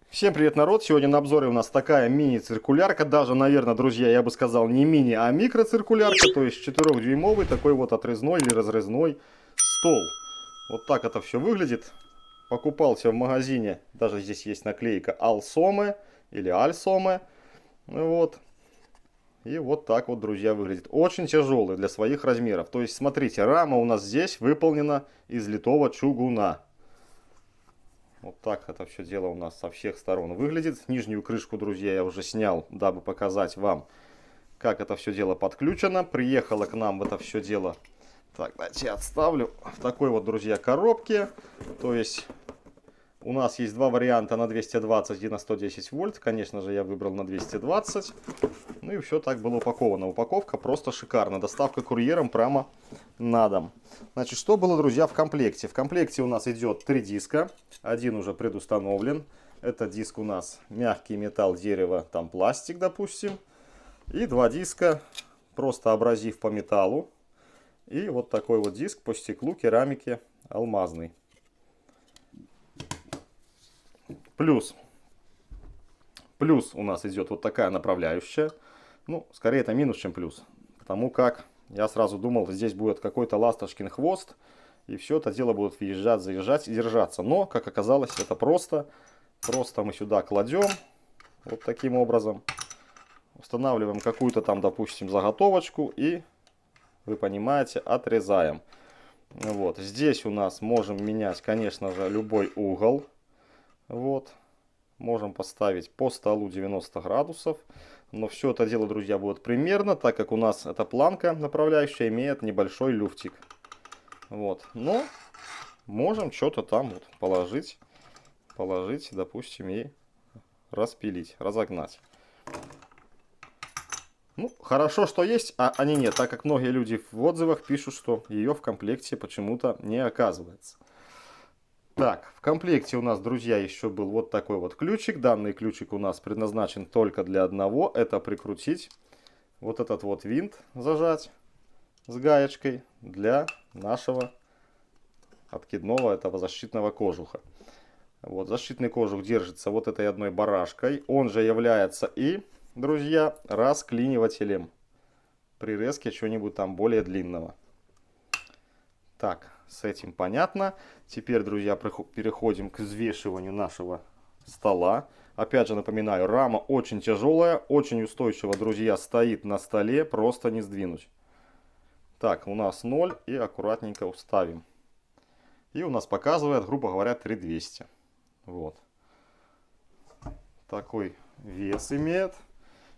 Всем привет, народ! Сегодня на обзоре у нас такая мини-циркулярка, даже, наверное, друзья, я бы сказал не мини, а микроциркулярка, то есть 4-дюймовый такой вот отрезной или разрезной стол. Вот так это все выглядит. Покупался в магазине, даже здесь есть наклейка Alsome или Alsome. Вот. И вот так вот, друзья, выглядит. Очень тяжелый для своих размеров. То есть, смотрите, рама у нас здесь выполнена из литого чугуна. Вот так это все дело у нас со всех сторон выглядит. Нижнюю крышку, друзья, я уже снял, дабы показать вам, как это все дело подключено. Приехало к нам это все дело, так, давайте я отставлю, в такой вот, друзья, коробке. То есть у нас есть два варианта на 220 и на 110 вольт. Конечно же, я выбрал на 220. Ну и все так было упаковано. Упаковка просто шикарная. Доставка курьером прямо на дом. Значит, что было, друзья, в комплекте? В комплекте у нас идет 3 диска. Один уже предустановлен. Это диск у нас мягкий металл, дерево, там пластик, допустим. И 2 диска, просто абразив по металлу. И вот такой вот диск по стеклу, керамике, алмазный. Плюс у нас идет вот такая направляющая. Ну, скорее это минус, чем плюс. Потому как я сразу думал, здесь будет какой-то ласточкин хвост. И все это дело будет въезжать, заезжать и держаться. Но, как оказалось, это просто. Просто мы сюда кладем. Вот таким образом. Устанавливаем какую-то там, допустим, заготовочку. И, вы понимаете, отрезаем. Вот. Здесь у нас можем менять, конечно же, любой угол. Вот. Можем поставить по столу 90 градусов. Но все это дело, друзья, будет примерно, так как у нас эта планка направляющая имеет небольшой люфтик. Вот. Но можем что-то там вот положить, допустим, и распилить, разогнать. Ну, хорошо, что есть, а они нет, так как многие люди в отзывах пишут, что ее в комплекте почему-то не оказывается. Так, в комплекте у нас, друзья, еще был вот такой вот ключик. Данный ключик у нас предназначен только для одного. Это прикрутить вот этот вот винт, зажать с гаечкой для нашего откидного этого защитного кожуха. Вот, защитный кожух держится вот этой одной барашкой. Он же является и, друзья, расклинивателем при резке чего-нибудь там более длинного. Так, с этим понятно. Теперь, друзья, переходим к взвешиванию нашего стола. Опять же напоминаю, рама очень тяжелая, очень устойчиво, друзья, стоит на столе, просто не сдвинуть. Так, у нас 0 и аккуратненько уставим. И у нас показывает, грубо говоря, 3200. Вот. Такой вес имеет.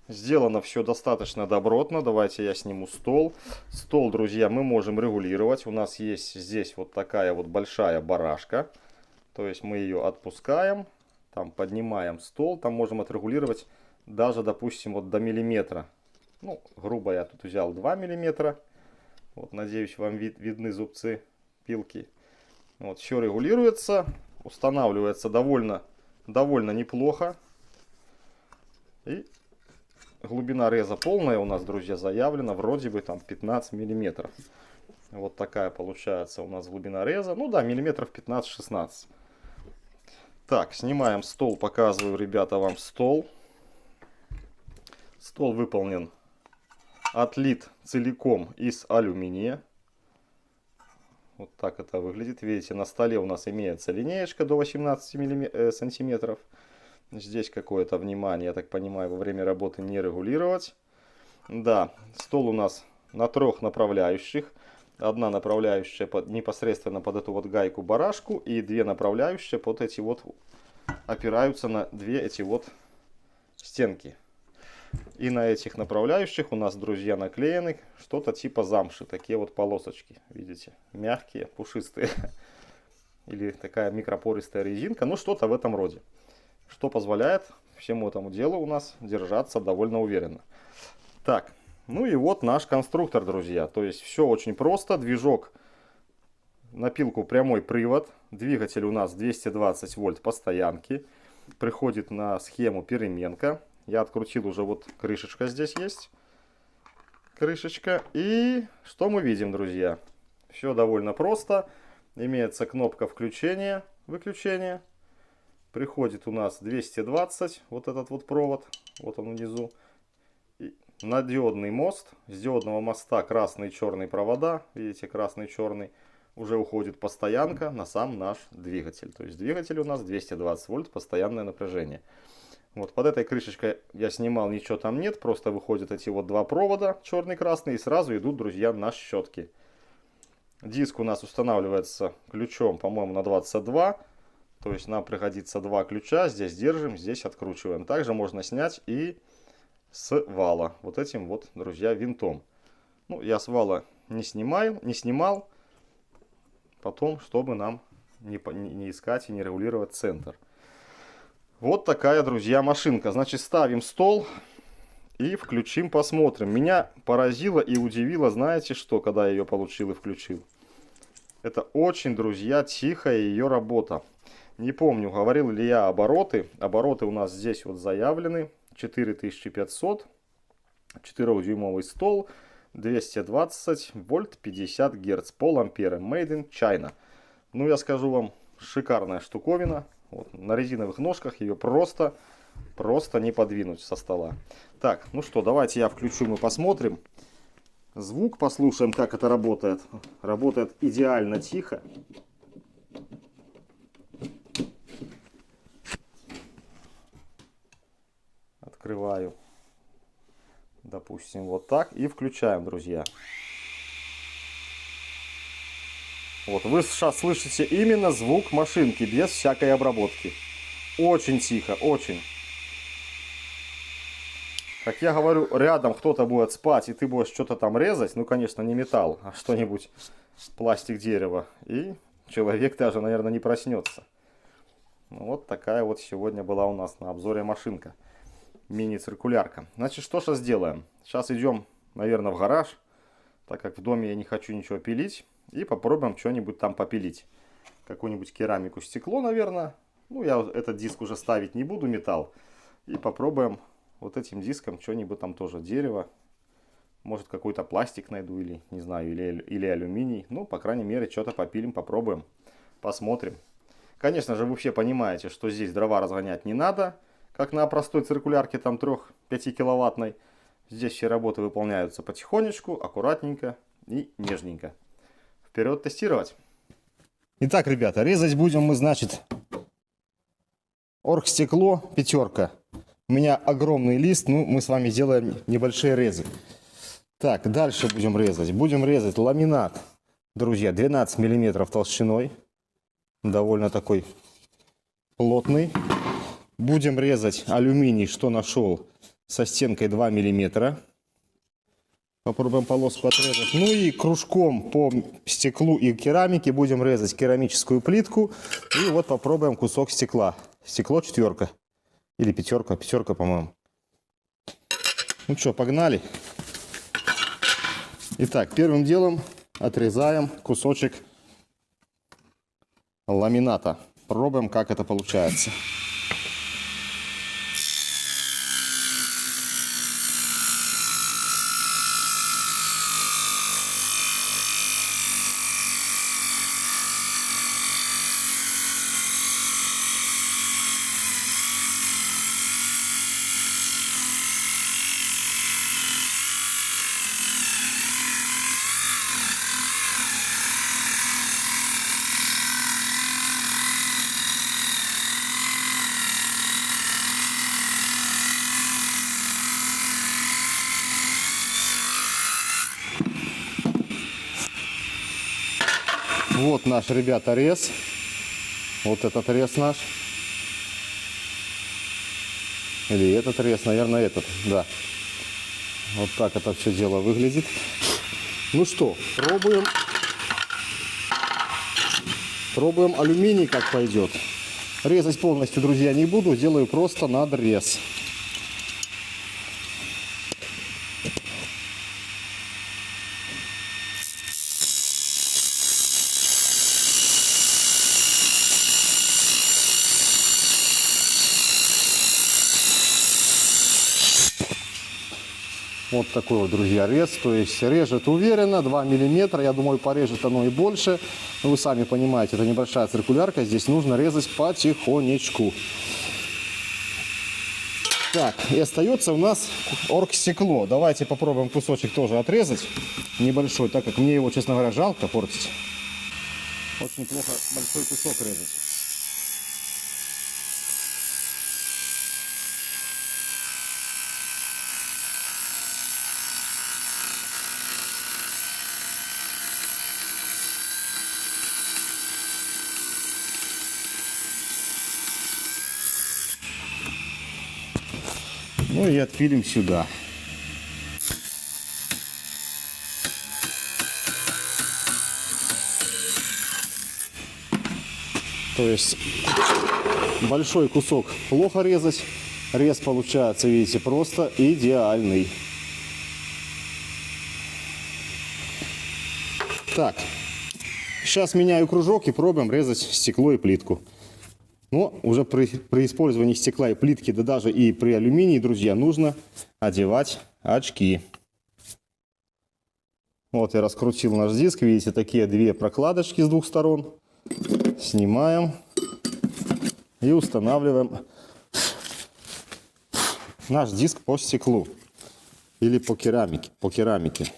Сделано все достаточно добротно. Давайте я сниму стол. Стол, друзья, мы можем регулировать. У нас есть здесь вот такая вот большая барашка. То есть мы ее отпускаем. Там поднимаем стол. Там можем отрегулировать даже, допустим, вот до миллиметра. Ну, грубо я тут взял 2 миллиметра. Вот, надеюсь, вам видны зубцы пилки. Вот, все регулируется. Устанавливается довольно неплохо. И глубина реза полная у нас, друзья, заявлена. Вроде бы там 15 миллиметров. Вот такая получается у нас глубина реза. Ну да, миллиметров 15-16. Так, снимаем стол. Показываю, ребята, вам стол. Стол выполнен, отлит целиком из алюминия. Вот так это выглядит. Видите, на столе у нас имеется линеечка до 18 сантиметров. Здесь какое-то внимание, я так понимаю, во время работы не регулировать. Да, стол у нас на 3 направляющих. Одна направляющая непосредственно под эту вот гайку-барашку. И 2 направляющие под эти вот, опираются на 2 эти вот стенки. И на этих направляющих у нас, друзья, наклеены что-то типа замши. Такие вот полосочки, видите, мягкие, пушистые. Или такая микропористая резинка, ну что-то в этом роде. Что позволяет всему этому делу у нас держаться довольно уверенно. Так, ну и вот наш конструктор, друзья. То есть все очень просто. Движок на пилку прямой привод. Двигатель у нас 220 вольт по стоянке. Приходит на схему переменка. Я открутил уже, вот крышечка здесь есть. крышечка. И что мы видим, друзья? Все довольно просто. Имеется кнопка включения, выключения. Приходит у нас 220, вот этот вот провод, вот он внизу. И на диодный мост. С диодного моста красный и черный провода. Видите, красный и черный. Уже уходит постоянка на сам наш двигатель. То есть двигатель у нас 220 вольт, постоянное напряжение. Вот под этой крышечкой я снимал, ничего там нет. Просто выходят эти вот два провода, черный и красный. И сразу идут, друзья, на щетки. Диск у нас устанавливается ключом, по-моему, на 22. То есть нам пригодится два ключа. Здесь держим, здесь откручиваем. Также можно снять и с вала. Вот этим вот, друзья, винтом. Ну, я с вала не снимал. Потом, чтобы нам не искать и не регулировать центр. Вот такая, друзья, машинка. Значит, ставим стол и включим, посмотрим. Меня поразило и удивило, знаете что, когда я ее получил и включил? Это очень, друзья, тихая ее работа. Не помню, говорил ли я обороты. Обороты у нас здесь вот заявлены. 4500. 4-дюймовый стол. 220 вольт, 50 герц, пол-ампера, made in China. Ну, я скажу вам, шикарная штуковина. Вот, на резиновых ножках ее просто не подвинуть со стола. Так, ну что, давайте я включу, мы посмотрим. Звук послушаем, как это работает. Работает идеально тихо. Открываю. Допустим, вот так. И включаем, друзья. Вот, вы сейчас слышите именно звук машинки, без всякой обработки. Очень тихо, очень. Как я говорю, рядом кто-то будет спать, и ты будешь что-то там резать. Ну, конечно, не металл, а что-нибудь, пластик, дерево. И человек даже, наверное, не проснется. Ну, вот такая вот сегодня была у нас на обзоре машинка. Мини-циркулярка. Значит, что сейчас сделаем? Сейчас идем, наверное, в гараж, так как в доме я не хочу ничего пилить. И попробуем что-нибудь там попилить. Какую-нибудь керамику, стекло, наверное. Ну, я этот диск уже ставить не буду, металл. И попробуем вот этим диском что-нибудь там тоже, дерево. Может, какой-то пластик найду, или, не знаю, или алюминий. Ну, по крайней мере, что-то попилим, попробуем, посмотрим. Конечно же, вы все понимаете, что здесь дрова разгонять не надо. Как на простой циркулярке, там 3-5 киловаттной. Здесь все работы выполняются потихонечку, аккуратненько и нежненько. Вперед тестировать. Итак, ребята, резать будем мы, значит, оргстекло 5. У меня огромный лист, ну, мы с вами делаем небольшие резы. Так, дальше будем резать. Будем резать ламинат, друзья, 12 мм толщиной. Довольно такой плотный. Будем резать алюминий, что нашел, со стенкой 2 мм. Попробуем полоску отрезать. Ну и кружком по стеклу и керамике будем резать керамическую плитку. И вот попробуем кусок стекла. Стекло 4. Или 5. 5, по-моему. Ну что, погнали. Итак, первым делом отрезаем кусочек ламината. Пробуем, как это получается. Вот наш, ребята, рез. Вот этот рез наш. Или этот рез, наверное, этот, да. Вот так это все дело выглядит. Ну что, пробуем. Пробуем алюминий, как пойдет. Резать полностью, друзья, не буду. Делаю просто надрез. Вот такой вот, друзья, рез. То есть режет уверенно, 2 миллиметра. Я думаю, порежет оно и больше. Но вы сами понимаете, это небольшая циркулярка. Здесь нужно резать потихонечку. Так, и остается у нас оргстекло. Давайте попробуем кусочек тоже отрезать. Небольшой, так как мне его, честно говоря, жалко портить. Очень плохо большой кусок резать. Ну и отпилим сюда. То есть большой кусок плохо резать. Рез получается, видите, просто идеальный. Так, сейчас меняю кружок и пробуем резать стекло и плитку. Но уже при использовании стекла и плитки, да даже и при алюминии, друзья, нужно одевать очки. Вот я раскрутил наш диск. Видите, такие две прокладочки с двух сторон. Снимаем и устанавливаем наш диск по стеклу или по керамике.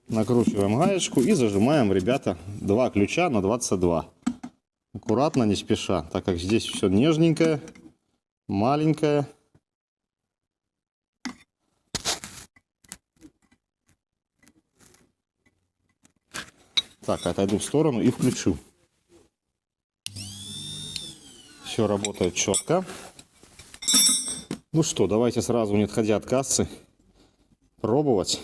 Накручиваем гаечку и зажимаем, ребята, два ключа на 22. Аккуратно, не спеша, так как здесь все нежненькое, маленькое. Так, отойду в сторону и включу. Все работает четко. Ну что, давайте сразу, не отходя от кассы, пробовать.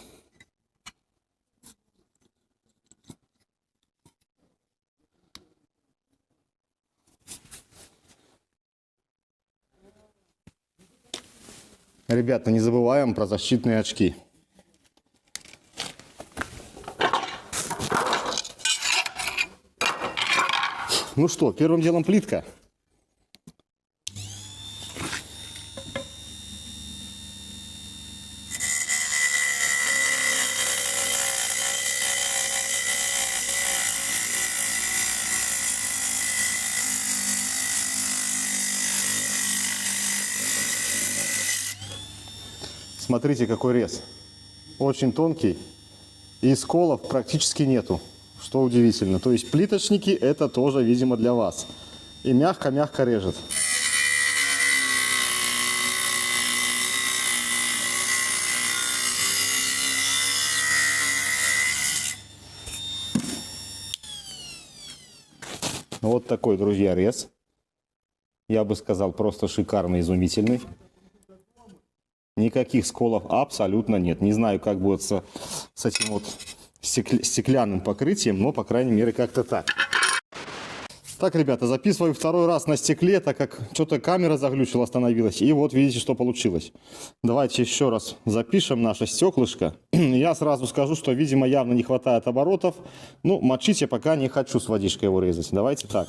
Ребята, не забываем про защитные очки. Ну что, первым делом плитка. Смотрите, какой рез. Очень тонкий. И сколов практически нету. Что удивительно. То есть плиточники это тоже, видимо, для вас. И мягко-мягко режет. Вот такой, друзья, рез. Я бы сказал, просто шикарный, изумительный. Никаких сколов абсолютно нет. Не знаю, как будет с этим вот стеклянным покрытием, но, по крайней мере, как-то так. Так, ребята, записываю второй раз на стекле, так как что-то камера заглючила, остановилась. И вот видите, что получилось. Давайте еще раз запишем наше стеклышко. Я сразу скажу, что, видимо, явно не хватает оборотов. Ну, мочить я пока не хочу с водичкой его резать. Давайте так.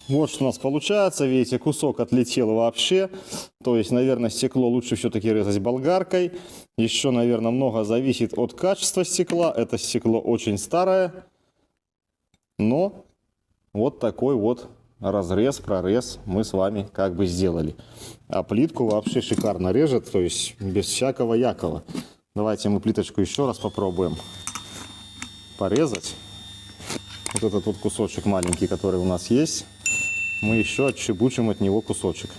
Вот что у нас получается. Видите, кусок отлетел вообще. То есть, наверное, стекло лучше все-таки резать болгаркой. Еще, наверное, много зависит от качества стекла. Это стекло очень старое. Но вот такой вот разрез, прорез мы с вами как бы сделали. А плитку вообще шикарно режет. То есть, без всякого якова. Давайте мы плиточку еще раз попробуем порезать. Вот этот вот кусочек маленький, который у нас есть. мы еще отщебучим от него кусочек.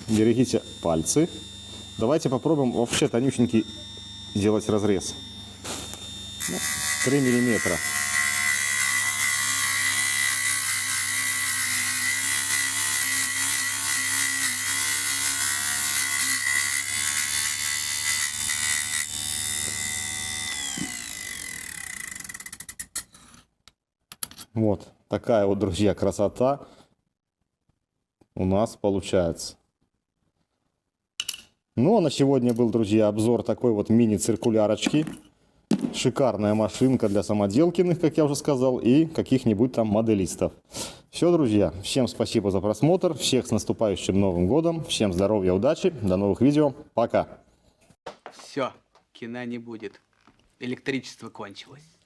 Берегите пальцы. Давайте попробуем вообще тонюсенький сделать разрез. 3 миллиметра. Вот такая вот, друзья, красота у нас получается. Ну, а на сегодня был, друзья, обзор такой вот мини-циркулярочки. Шикарная машинка для самоделкиных, как я уже сказал, и каких-нибудь там моделистов. Все, друзья, всем спасибо за просмотр, всех с наступающим Новым годом, всем здоровья, удачи, до новых видео, пока. Все, кино не будет, электричество кончилось.